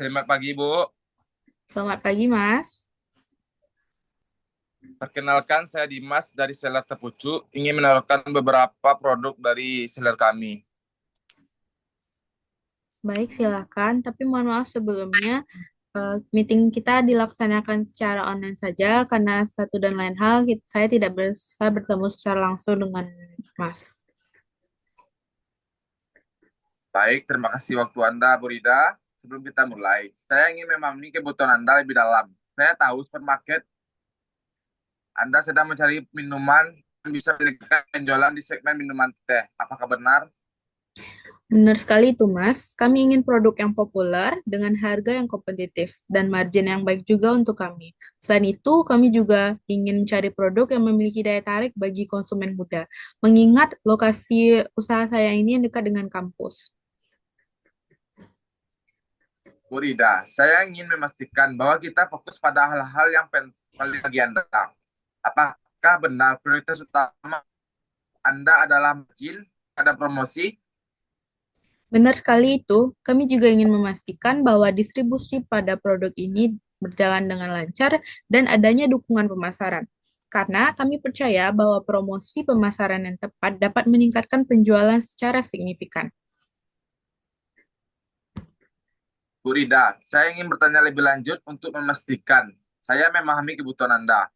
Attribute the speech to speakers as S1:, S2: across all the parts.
S1: Selamat pagi, Bu.
S2: Selamat pagi, Mas.
S1: Perkenalkan, saya Dimas dari Seller Tepucu. Ingin menawarkan beberapa produk dari seller kami.
S2: Baik, silakan. Tapi mohon maaf sebelumnya, meeting kita dilaksanakan secara online saja karena satu dan lain hal saya tidak bisa bertemu secara langsung dengan Mas.
S1: Baik, terima kasih waktu Anda, Bu Rida. Sebelum kita mulai, saya ingin memahami kebutuhan Anda lebih dalam. Saya tahu supermarket Anda sedang mencari minuman yang bisa memiliki penjualan di segmen minuman teh. Apakah benar?
S2: Benar sekali itu, Mas. Kami ingin produk yang populer dengan harga yang kompetitif dan margin yang baik juga untuk kami. Selain itu, kami juga ingin mencari produk yang memiliki daya tarik bagi konsumen muda, mengingat lokasi usaha saya ini yang dekat dengan kampus.
S1: Bu Rida, saya ingin memastikan bahwa kita fokus pada hal-hal yang paling bagi Anda. Apakah benar prioritas utama Anda adalah margin pada promosi?
S2: Benar sekali itu, kami juga ingin memastikan bahwa distribusi pada produk ini berjalan dengan lancar dan adanya dukungan pemasaran. Karena kami percaya bahwa promosi pemasaran yang tepat dapat meningkatkan penjualan secara signifikan.
S1: Bu Rida, saya ingin bertanya lebih lanjut untuk memastikan saya memahami kebutuhan Anda.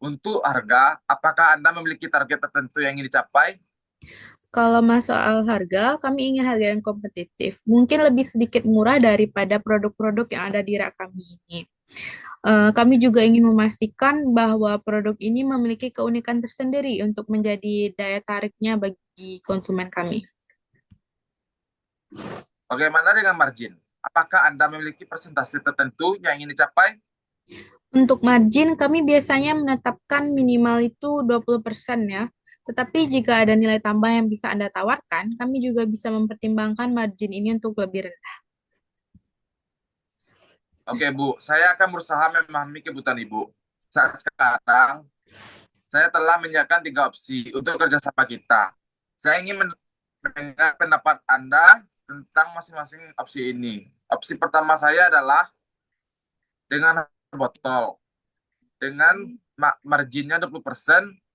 S1: Untuk harga, apakah Anda memiliki target tertentu yang ingin dicapai?
S2: Kalau soal harga, kami ingin harga yang kompetitif, mungkin lebih sedikit murah daripada produk-produk yang ada di rak kami ini. Kami juga ingin memastikan bahwa produk ini memiliki keunikan tersendiri untuk menjadi daya tariknya bagi konsumen kami.
S1: Bagaimana dengan margin? Apakah Anda memiliki persentase tertentu yang ingin dicapai?
S2: Untuk margin, kami biasanya menetapkan minimal itu 20% ya. Tetapi jika ada nilai tambah yang bisa Anda tawarkan, kami juga bisa mempertimbangkan margin ini untuk lebih rendah.
S1: Oke, Bu, saya akan berusaha memahami kebutuhan Ibu. Saat sekarang, saya telah menyiapkan tiga opsi untuk kerjasama kita. Saya ingin mendengar pendapat Anda tentang masing-masing opsi ini. Opsi pertama saya adalah dengan botol. Dengan marginnya 20%,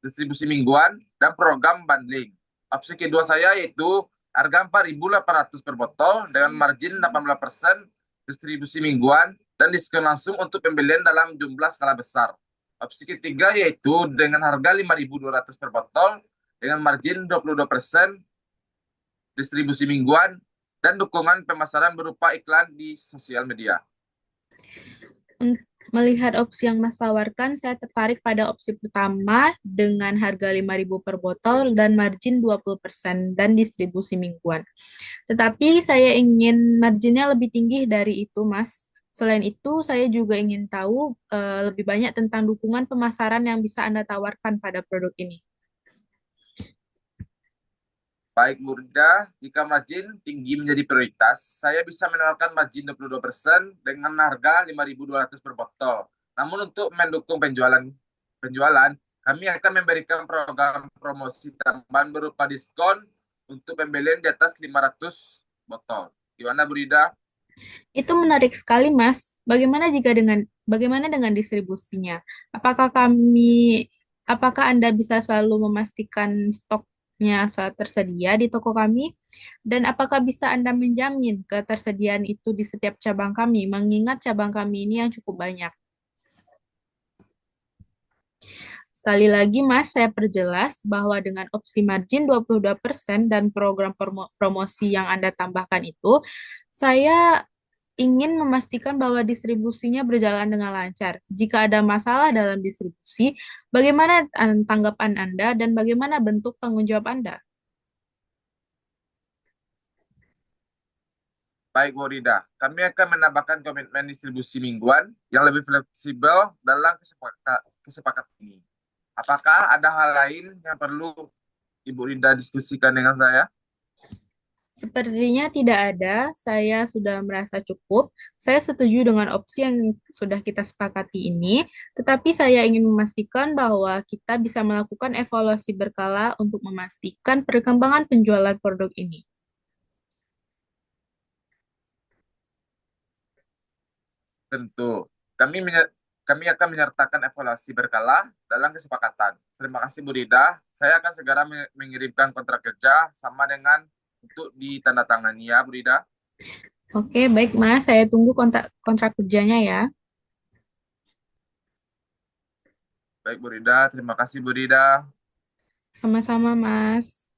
S1: distribusi mingguan, dan program bundling. Opsi kedua saya yaitu harga 4.800 per botol dengan margin 18%, distribusi mingguan, dan diskon langsung untuk pembelian dalam jumlah skala besar. Opsi ketiga yaitu dengan harga 5.200 per botol dengan margin 22%, distribusi mingguan, dan dukungan pemasaran berupa iklan di sosial media.
S2: Melihat opsi yang Mas tawarkan, saya tertarik pada opsi pertama dengan harga 5.000 per botol dan margin 20% dan distribusi mingguan. Tetapi saya ingin marginnya lebih tinggi dari itu, Mas. Selain itu, saya juga ingin tahu lebih banyak tentang dukungan pemasaran yang bisa Anda tawarkan pada produk ini.
S1: Baik Murda, jika margin tinggi menjadi prioritas, saya bisa menawarkan margin 22% dengan harga 5.200 per botol. Namun untuk mendukung penjualan, kami akan memberikan program promosi tambahan berupa diskon untuk pembelian di atas 500 botol. Gimana Bu Rida?
S2: Itu menarik sekali, Mas. Bagaimana dengan distribusinya? Apakah apakah Anda bisa selalu memastikan stoknya saat tersedia di toko kami? Dan apakah bisa Anda menjamin ketersediaan itu di setiap cabang kami, mengingat cabang kami ini yang cukup banyak? Sekali lagi, Mas, saya perjelas bahwa dengan opsi margin 22% dan program promosi yang Anda tambahkan itu, saya ingin memastikan bahwa distribusinya berjalan dengan lancar. Jika ada masalah dalam distribusi, bagaimana tanggapan Anda dan bagaimana bentuk tanggung jawab Anda?
S1: Baik Bu Rida, kami akan menambahkan komitmen distribusi mingguan yang lebih fleksibel dalam kesepakatan ini. Apakah ada hal lain yang perlu Ibu Rida diskusikan dengan saya?
S2: Sepertinya tidak ada, saya sudah merasa cukup. Saya setuju dengan opsi yang sudah kita sepakati ini, tetapi saya ingin memastikan bahwa kita bisa melakukan evaluasi berkala untuk memastikan perkembangan penjualan produk ini.
S1: Tentu. Kami akan menyertakan evaluasi berkala dalam kesepakatan. Terima kasih Bu Rida. Saya akan segera mengirimkan kontrak kerja sama dengan untuk ditandatangani ya Bu Rida.
S2: Oke, baik Mas, saya tunggu kontrak kerjanya ya.
S1: Baik Bu Rida, terima kasih Bu Rida.
S2: Sama-sama Mas.